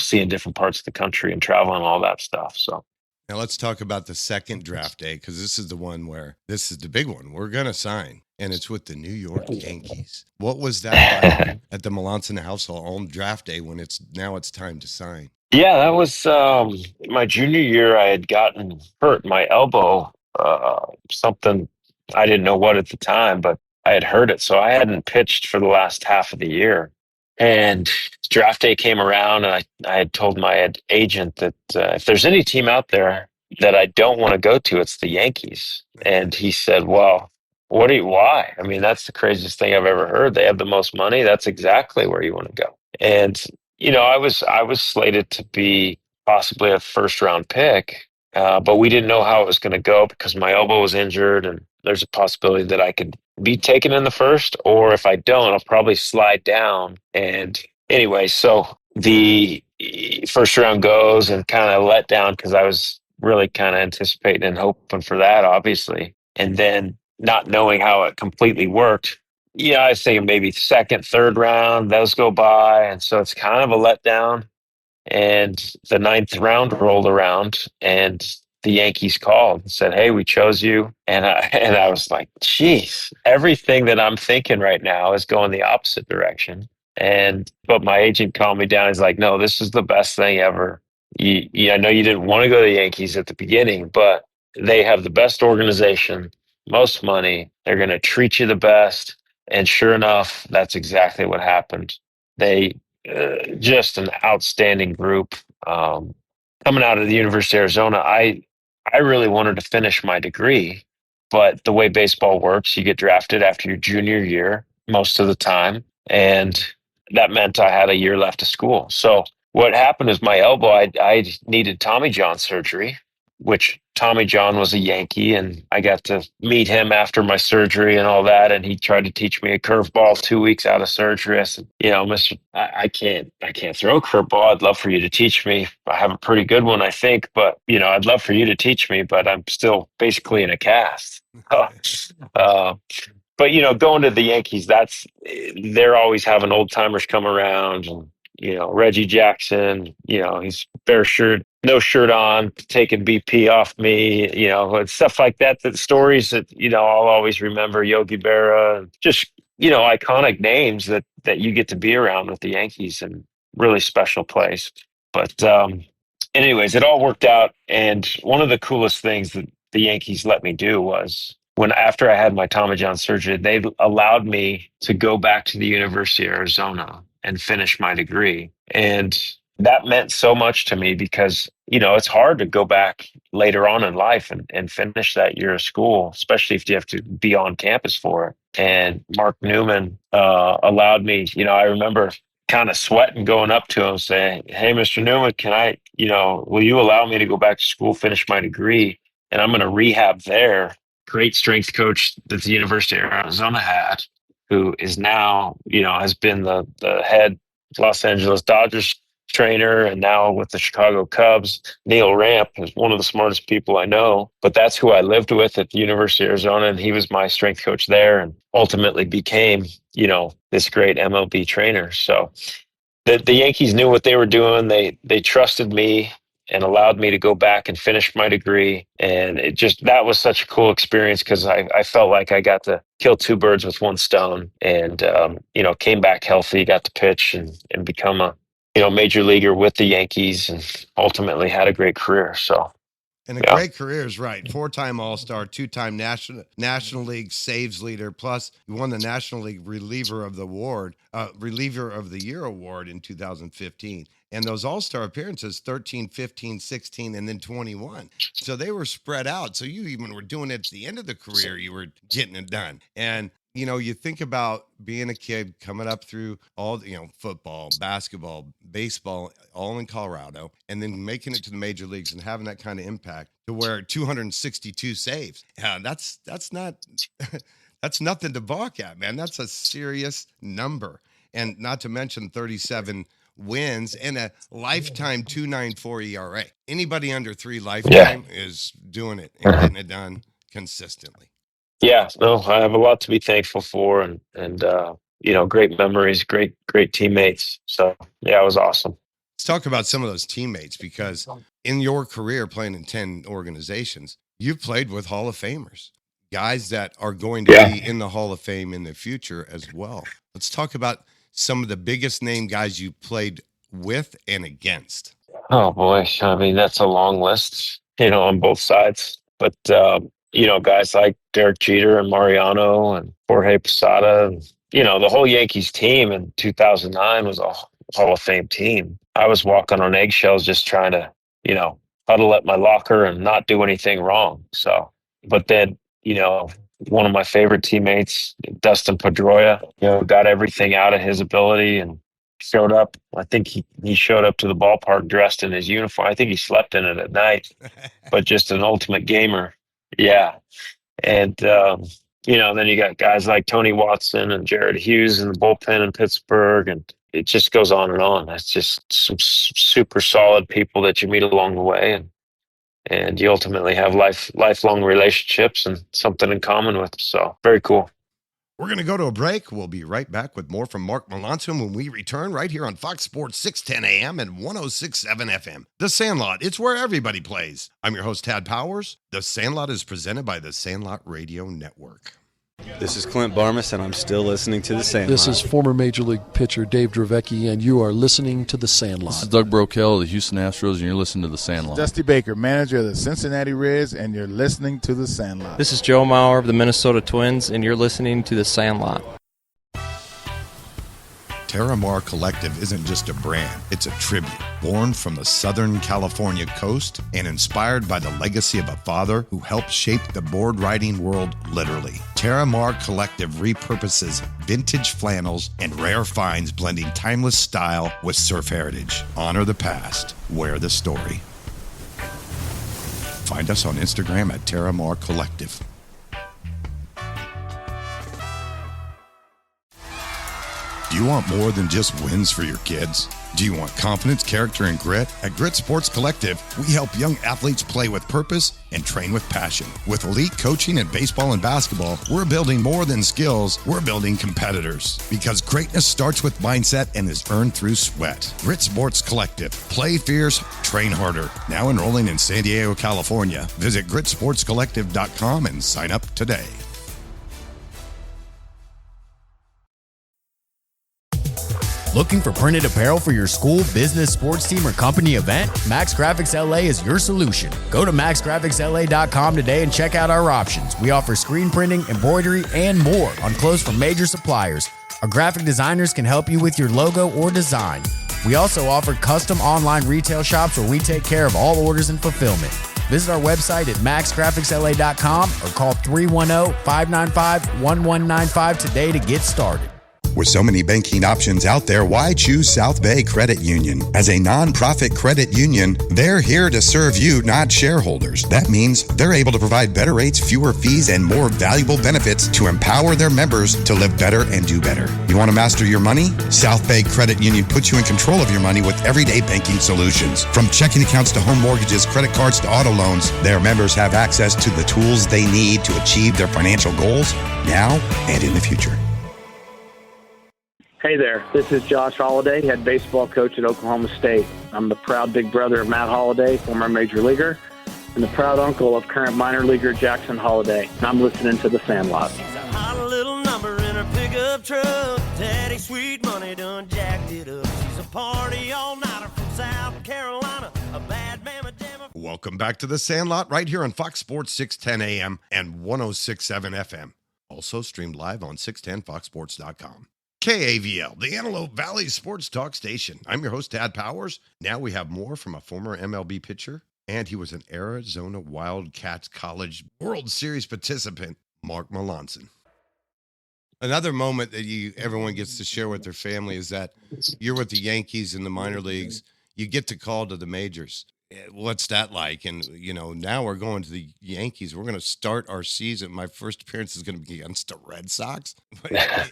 seeing different parts of the country and traveling and all that stuff. So. Now let's talk about the second draft day, because this is the one where this is the big one. We're going to sign, and it's with the New York Yankees. What was that like at the Melancon household on draft day when it's time to sign? Yeah, that was my junior year. I had gotten hurt, my elbow, something I didn't know what at the time, but I had hurt it. So I hadn't pitched for the last half of the year. And draft day came around, and I had told my agent that if there's any team out there that I don't want to go to, it's the Yankees. And he said, well, why? I mean, that's the craziest thing I've ever heard. They have the most money. That's exactly where you want to go. And, I was slated to be possibly a first round pick, but we didn't know how it was going to go because my elbow was injured, and there's a possibility that I could be taken in the first, or if I don't, I'll probably slide down. And anyway, so the first round goes and kind of let down because I was really kind of anticipating and hoping for that, obviously. And then not knowing how it completely worked, I was thinking maybe second, third round, those go by. And so it's kind of a letdown. And the 9th round rolled around, and the Yankees called and said, hey, we chose you. And I was like, geez, everything that I'm thinking right now is going the opposite direction. But my agent calmed me down. He's like, no, this is the best thing ever. I know you didn't want to go to the Yankees at the beginning, but they have the best organization, most money. They're going to treat you the best. And sure enough, that's exactly what happened. They just an outstanding group. Coming out of the University of Arizona, I really wanted to finish my degree, but the way baseball works, you get drafted after your junior year most of the time, and that meant I had a year left of school. So what happened is my elbow, I needed Tommy John surgery, which Tommy John was a Yankee, and I got to meet him after my surgery and all that. And he tried to teach me a curveball 2 weeks out of surgery. I said, Mister, I can't throw a curveball. I'd love for you to teach me. I have a pretty good one, I think, but I'd love for you to teach me, but I'm still basically in a cast. But going to the Yankees, they're always having old timers come around, and Reggie Jackson, he's bare shirt, no shirt on, taking BP off me, and stuff like that. The stories that I'll always remember. Yogi Berra, just iconic names that you get to be around with the Yankees, and really special place. But anyways, it all worked out, and one of the coolest things that the Yankees let me do was, after I had my Tommy John surgery, they allowed me to go back to the University of Arizona and finish my degree. And that meant so much to me because, it's hard to go back later on in life and finish that year of school, especially if you have to be on campus for it. And Mark Newman allowed me, I remember kind of sweating going up to him saying, "Hey, Mr. Newman, will you allow me to go back to school, finish my degree? And I'm going to rehab there." Great strength coach that the University of Arizona had, who is now, has been the head Los Angeles Dodgers trainer, and now with the Chicago Cubs. Neil Ramp is one of the smartest people I know, but that's who I lived with at the University of Arizona, and he was my strength coach there, and ultimately became, this great MLB trainer. So the Yankees knew what they were doing. They trusted me and allowed me to go back and finish my degree. And that was such a cool experience because I felt like I got to kill two birds with one stone, and, came back healthy, got to pitch and become a, major leaguer with the Yankees, and ultimately had a great career. So. And great career is right. 4-time All-Star, 2-time National League saves leader, plus you won the National League Reliever of the Year award in 2015. And those All-Star appearances, 13, 15, 16, and then 21. So they were spread out. So you even were doing it at the end of the career, you were getting it done. And you think about being a kid coming up through all, football, basketball, baseball, all in Colorado, and then making it to the major leagues and having that kind of impact to where 262 saves. Yeah, that's not, that's nothing to balk at, man. That's a serious number. And not to mention 37 wins and a lifetime 2.94 ERA. Anybody under 3 lifetime is doing it and getting it done consistently. Yeah, no, I have a lot to be thankful for, and great memories, great teammates. So yeah, it was awesome. Let's talk about some of those teammates, because in your career playing in 10 organizations, you've played with Hall of Famers, guys that are going to be in the Hall of Fame in the future as well. Let's talk about some of the biggest name guys you played with and against. Oh boy, I mean, that's a long list, on both sides, but guys like Derek Jeter and Mariano and Jorge Posada, and, the whole Yankees team in 2009 was a Hall of Fame team. I was walking on eggshells just trying to, huddle at my locker and not do anything wrong. So, but then, one of my favorite teammates, Dustin Pedroia, got everything out of his ability and showed up. I think he showed up to the ballpark dressed in his uniform. I think he slept in it at night, but just an ultimate gamer. Yeah. And, then you got guys like Tony Watson and Jared Hughes in the bullpen in Pittsburgh, and it just goes on and on. It's just some super solid people that you meet along the way, and you ultimately have lifelong relationships and something in common with. So very cool. We're going to go to a break. We'll be right back with more from Mark Melancon when we return right here on Fox Sports 610 AM and 106.7 FM. The Sandlot, it's where everybody plays. I'm your host, Tad Powers. The Sandlot is presented by the Sandlot Radio Network. This is Clint Barmas, and I'm still listening to The Sandlot. This is former Major League pitcher Dave Dravecki, and you are listening to The Sandlot. This is Doug Brokel of the Houston Astros, and you're listening to The Sandlot. Dusty Baker, manager of the Cincinnati Reds, and you're listening to The Sandlot. This is Joe Mauer of the Minnesota Twins, and you're listening to The Sandlot. Terramar Collective isn't just a brand, it's a tribute. Born from the Southern California coast and inspired by the legacy of a father who helped shape the board riding world literally. Terramar Collective repurposes vintage flannels and rare finds, blending timeless style with surf heritage. Honor the past, wear the story. Find us on Instagram at Terramar Collective. Do you want more than just wins for your kids? Do you want confidence, character, and grit? At Grit Sports Collective, we help young athletes play with purpose and train with passion. With elite coaching in baseball and basketball, we're building more than skills, we're building competitors. Because greatness starts with mindset and is earned through sweat. Grit Sports Collective. Play fierce, train harder. Now enrolling in San Diego, California. Visit gritsportscollective.com and sign up today. Looking for printed apparel for your school, business, sports team, or company event? Max Graphics LA is your solution. Go to maxgraphicsla.com today and check out our options. We offer screen printing, embroidery, and more on clothes from major suppliers. Our graphic designers can help you with your logo or design. We also offer custom online retail shops where we take care of all orders and fulfillment. Visit our website at maxgraphicsla.com or call 310-595-1195 today to get started. With so many banking options out there, why choose South Bay Credit Union? As a nonprofit credit union, they're here to serve you, not shareholders. That means they're able to provide better rates, fewer fees, and more valuable benefits to empower their members to live better and do better. You want to master your money? South Bay Credit Union puts you in control of your money with everyday banking solutions. From checking accounts to home mortgages, credit cards to auto loans, their members have access to the tools they need to achieve their financial goals now and in the future. Hey there, this is Josh Holliday, head baseball coach at Oklahoma State. I'm the proud big brother of Matt Holliday, former major leaguer, and the proud uncle of current minor leaguer Jackson Holliday. I'm listening to The Sandlot. She's a hot little number in her pickup truck. Daddy Sweet Money done jacked it up. She's a party all-nighter from South Carolina, a bad mama jammer. Welcome back to The Sandlot right here on Fox Sports 610 AM and 106.7 FM. Also streamed live on 610foxsports.com. KAVL, the Antelope Valley Sports Talk Station. I'm your host, Tad Powers. Now we have more from a former MLB pitcher, and he was an Arizona Wildcats College World Series participant, Mark Melancon. Another moment that everyone gets to share with their family is that you're with the Yankees in the minor leagues. You get to call to the majors. What's that like? And, now we're going to the Yankees. We're going to start our season. My first appearance is going to be against the Red Sox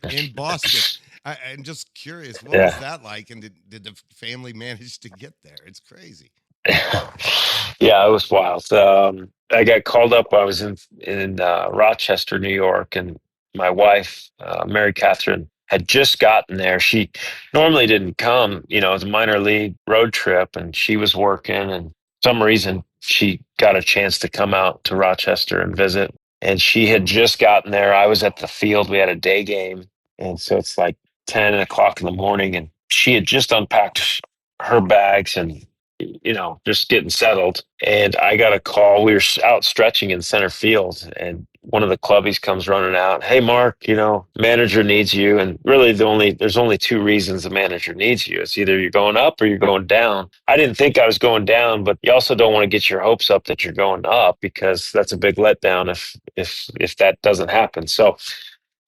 in Boston. I'm just curious, what was that like? And did the family manage to get there? It's crazy. Yeah, it was wild. I got called up. I was in Rochester, New York, and my wife, Mary Catherine, had just gotten there. She normally didn't come, it was a minor league road trip, and she was working, and for some reason she got a chance to come out to Rochester and visit. And she had just gotten there. I was at the field. We had a day game. And so it's like 10 o'clock in the morning, and she had just unpacked her bags and, just getting settled. And I got a call. We were out stretching in center field, and one of the clubbies comes running out. Hey, Mark, manager needs you. And really there's only two reasons the manager needs you. It's either you're going up or you're going down. I didn't think I was going down, but you also don't want to get your hopes up that you're going up, because that's a big letdown if that doesn't happen. So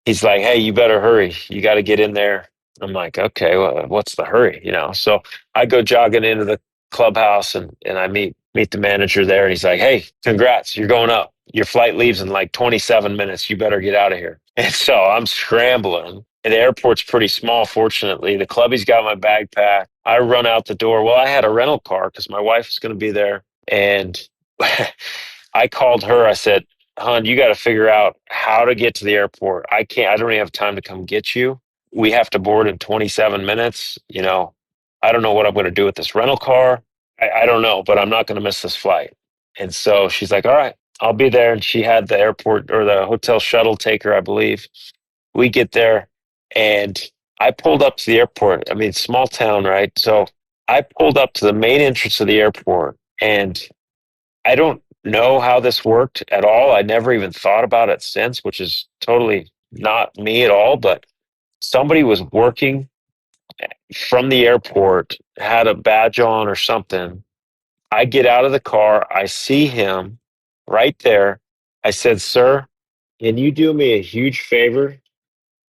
he's like, hey, you better hurry. You got to get in there. I'm like, okay, well, what's the hurry? So I go jogging into the clubhouse and I meet the manager there, and he's like, hey, congrats, you're going up. Your flight leaves in like 27 minutes. You better get out of here. And so I'm scrambling, and the airport's pretty small, fortunately. The clubbie's got my bag packed. I run out the door. Well, I had a rental car because my wife was going to be there. And I called her. I said, hon, you got to figure out how to get to the airport. I don't even have time to come get you. We have to board in 27 minutes. I don't know what I'm going to do with this rental car. I don't know, but I'm not going to miss this flight. And so she's like, all right, I'll be there. And she had the airport or the hotel shuttle take her, I believe. We get there, and I pulled up to the airport. I mean, small town, right? So I pulled up to the main entrance of the airport, and I don't know how this worked at all. I never even thought about it since, which is totally not me at all. But somebody was working from the airport, had a badge on or something. I get out of the car. I see him right there. I said, "Sir, can you do me a huge favor?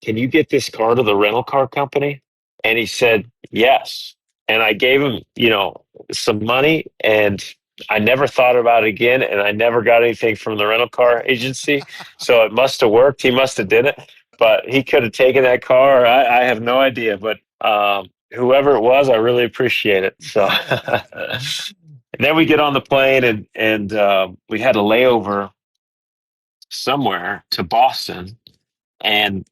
Can you get this car to the rental car company?" And he said, "Yes." And I gave him, some money, and I never thought about it again. And I never got anything from the rental car agency. So it must have worked. He must have did it, but he could have taken that car. I have no idea, but, whoever it was, I really appreciate it. So, and then we get on the plane and we had a layover somewhere to Boston. And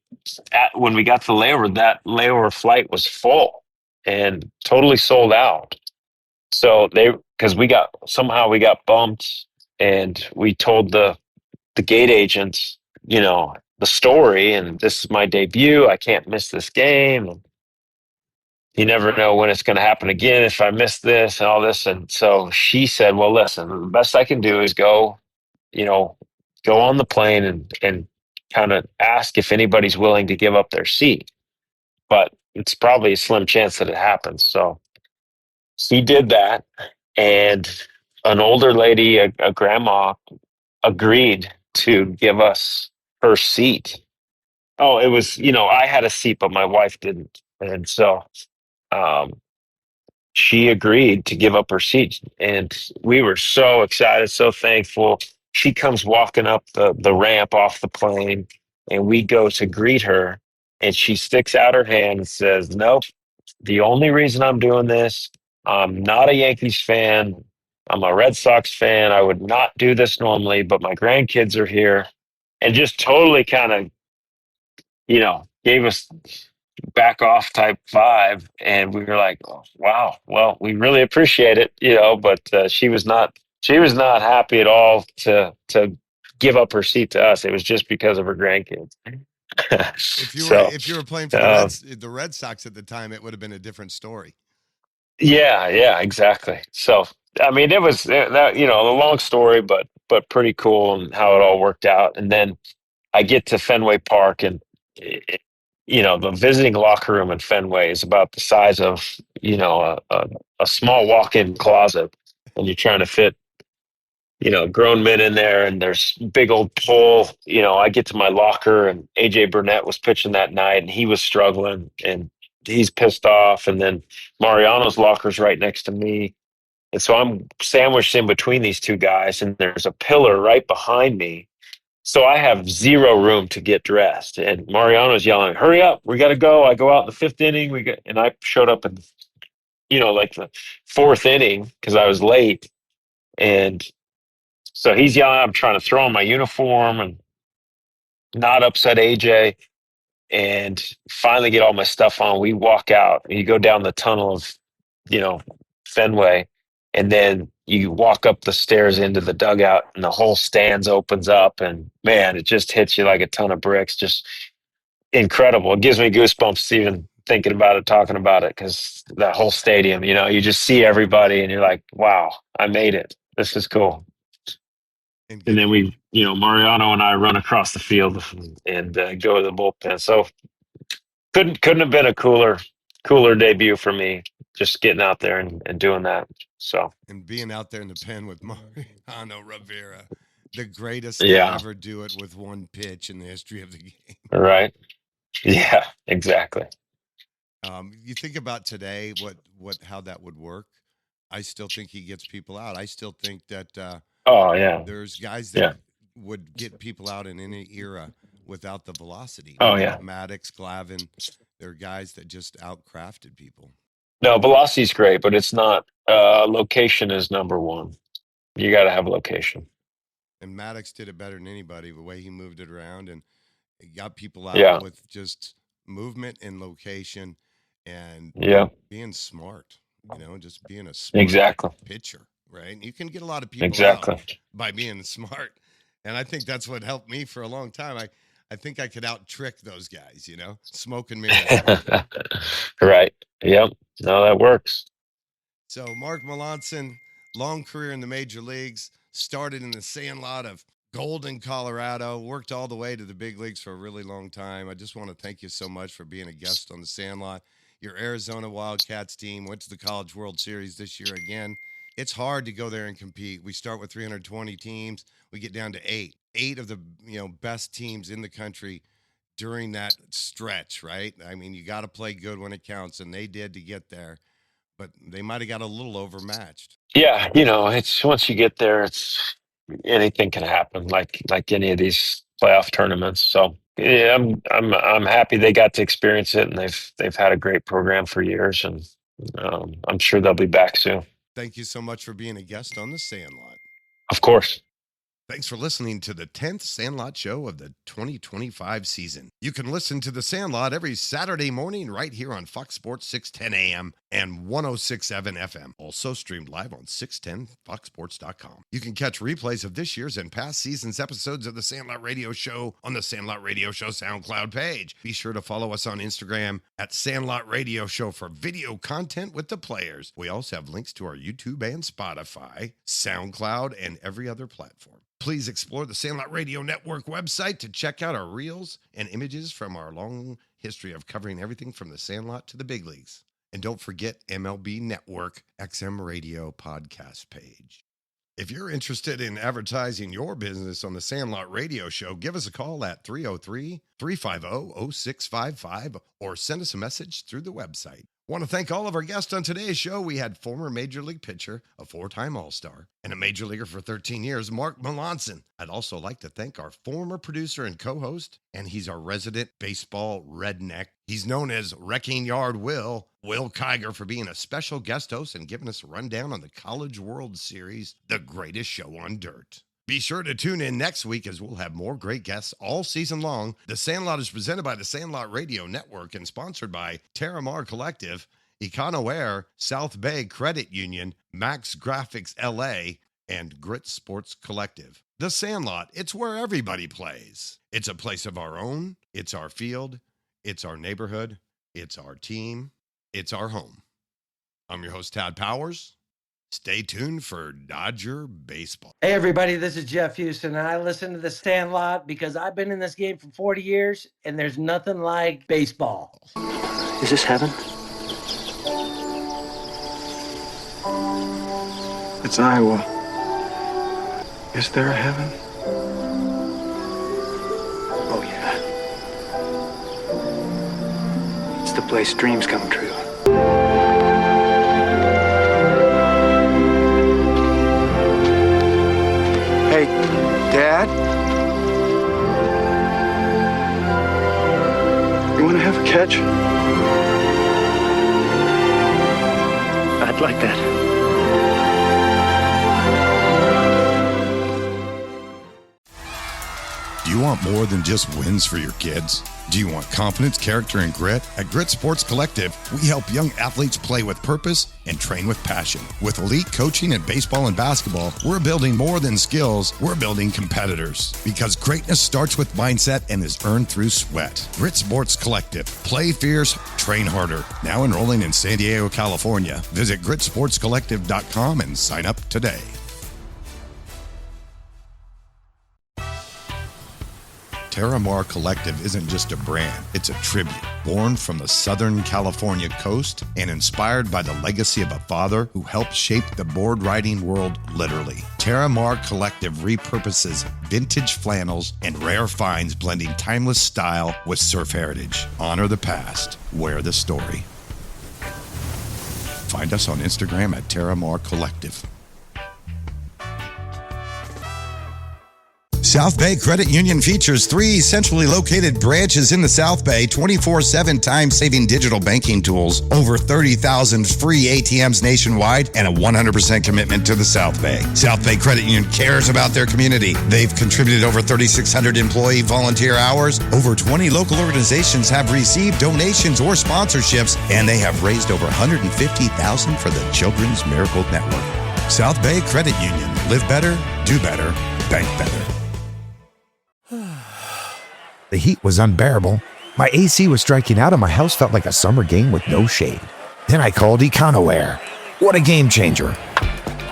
when we got to the layover, that layover flight was full and totally sold out. So because we got bumped, and we told the gate agents, the story, and this is my debut. I can't miss this game. And you never know when it's going to happen again if I miss this and all this. And so she said, "Well, listen, the best I can do is go on the plane and kind of ask if anybody's willing to give up their seat. But it's probably a slim chance that it happens." So he did that, and an older lady, a grandma, agreed to give us her seat. Oh, it was, I had a seat, but my wife didn't. And so um, she agreed to give up her seat. And we were so excited, so thankful. She comes walking up the ramp off the plane, and we go to greet her. And she sticks out her hand and says, "Nope, the only reason I'm doing this, I'm not a Yankees fan. I'm a Red Sox fan. I would not do this normally, but my grandkids are here." And just totally kind of, gave us back off type vibe. And we were like, "Oh, wow, well, we really appreciate it," but she was not happy at all to give up her seat to us. It was just because of her grandkids. If you were playing for the Red Sox at the time, it would have been a different story. Yeah, exactly. So, I mean, it was that, a long story, but pretty cool, and how it all worked out. And then I get to Fenway Park, and the visiting locker room in Fenway is about the size of, a small walk-in closet, and you're trying to fit, grown men in there, and there's big old pole. I get to my locker, and AJ Burnett was pitching that night, and he was struggling, and he's pissed off. And then Mariano's locker's right next to me. And so I'm sandwiched in between these two guys, and there's a pillar right behind me. So I have zero room to get dressed. And Mariano's yelling, "Hurry up, we got to go." I go out in the fifth inning. And I showed up in, like the fourth inning because I was late. And so he's yelling, I'm trying to throw on my uniform and not upset AJ, and finally get all my stuff on. We walk out, and you go down the tunnel of, Fenway, and then you walk up the stairs into the dugout, and the whole stands opens up, and man, it just hits you like a ton of bricks. Just incredible. It gives me goosebumps even thinking about it, talking about it, because that whole stadium, you just see everybody, and you're like, wow, I made it. This is cool. And then we, Mariano and I run across the field and go to the bullpen. So couldn't have been a cooler debut for me, just getting out there and doing that. So, and being out there in the pen with Mariano Rivera, the greatest to ever do it with one pitch in the history of the game. Right. Yeah, exactly. You think about today, how that would work. I still think he gets people out. I still think that there's guys that would get people out in any era without the velocity. Maddox, Glavine, they're guys that just outcrafted people. No, velocity's great, but it's not. Location is number one. You got to have location. And Maddox did it better than anybody, the way he moved it around, and it got people out with just movement and location, and being smart. Just being a smart pitcher, right? You can get a lot of people out by being smart, and I think that's what helped me for a long time. I think I could out-trick those guys, smoke and mirrors. Right. Yep. No, that works. So Mark Melancon, long career in the major leagues, started in the Sandlot of Golden, Colorado, worked all the way to the big leagues for a really long time. I just want to thank you so much for being a guest on the Sandlot. Your Arizona Wildcats team went to the College World Series this year again. It's hard to go there and compete. We start with 320 teams. We get down to 8. 8 of the best teams in the country during that stretch, right? I mean, you got to play good when it counts, and they did to get there. But they might have got a little overmatched. Yeah, it's once you get there, it's anything can happen, like any of these playoff tournaments. So yeah, I'm happy they got to experience it, and they've had a great program for years, and I'm sure they'll be back soon. Thank you so much for being a guest on the Sandlot. Of course. Thanks for listening to the 10th Sandlot show of the 2025 season. You can listen to the Sandlot every Saturday morning right here on Fox Sports 610 AM and 106.7 FM. Also streamed live on 610foxsports.com. You can catch replays of this year's and past season's episodes of the Sandlot Radio Show on the Sandlot Radio Show SoundCloud page. Be sure to follow us on Instagram at Sandlot Radio Show for video content with the players. We also have links to our YouTube and Spotify, SoundCloud, and every other platform. Please explore the Sandlot Radio Network website to check out our reels and images from our long history of covering everything from the Sandlot to the big leagues. And don't forget MLB Network XM Radio podcast page. If you're interested in advertising your business on the Sandlot Radio Show, give us a call at 303-350-0655 or send us a message through the website. Want to thank all of our guests on today's show. We had former Major League pitcher, a 4-time All-Star, and a Major Leaguer for 13 years, Mark Melancon. I'd also like to thank our former producer and co-host, and he's our resident baseball redneck. He's known as Wrecking Yard Will Kiger, for being a special guest host and giving us a rundown on the College World Series, the greatest show on dirt. Be sure to tune in next week as we'll have more great guests all season long. The Sandlot is presented by the Sandlot Radio Network and sponsored by Terramar Collective, Econoair, South Bay Credit Union, Max Graphics LA, and Grit Sports Collective. The Sandlot, it's where everybody plays. It's a place of our own. It's our field. It's our neighborhood. It's our team. It's our home. I'm your host, Todd Powers. Stay tuned for Dodger baseball. Hey, everybody, this is Jeff Houston, and I listen to the Sandlot because I've been in this game for 40 years, and there's nothing like baseball. Is this heaven? It's Iowa. Is there a heaven? Oh, yeah. It's the place dreams come true. Hey, Dad? You want to have a catch? I'd like that. Do you want more than just wins for your kids? Do you want confidence, character, and grit? At Grit Sports Collective, we help young athletes play with purpose and train with passion. With elite coaching in baseball and basketball, we're building more than skills, we're building competitors. Because greatness starts with mindset and is earned through sweat. Grit Sports Collective. Play fierce, train harder. Now enrolling in San Diego, California. Visit gritsportscollective.com and sign up today. Terramar Collective isn't just a brand, it's a tribute. Born from the Southern California coast and inspired by the legacy of a father who helped shape the board riding world literally. Terramar Collective repurposes vintage flannels and rare finds, blending timeless style with surf heritage. Honor the past, wear the story. Find us on Instagram at Terramar Collective. South Bay Credit Union features 3 centrally located branches in the South Bay, 24/7 time-saving digital banking tools, over 30,000 free ATMs nationwide, and a 100% commitment to the South Bay. South Bay Credit Union cares about their community. They've contributed over 3,600 employee volunteer hours. Over 20 local organizations have received donations or sponsorships, and they have raised over $150,000 for the Children's Miracle Network. South Bay Credit Union. Live better, do better, bank better. The heat was unbearable. My AC was striking out and my house felt like a summer game with no shade. Then I called Econoair. What a game changer.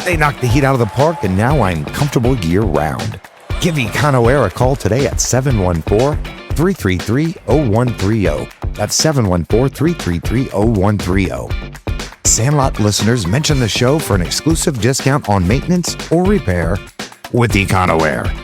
They knocked the heat out of the park and now I'm comfortable year-round. Give Econoair a call today at 714-333-0130. That's 714-333-0130. Sandlot listeners mention the show for an exclusive discount on maintenance or repair with Econoware.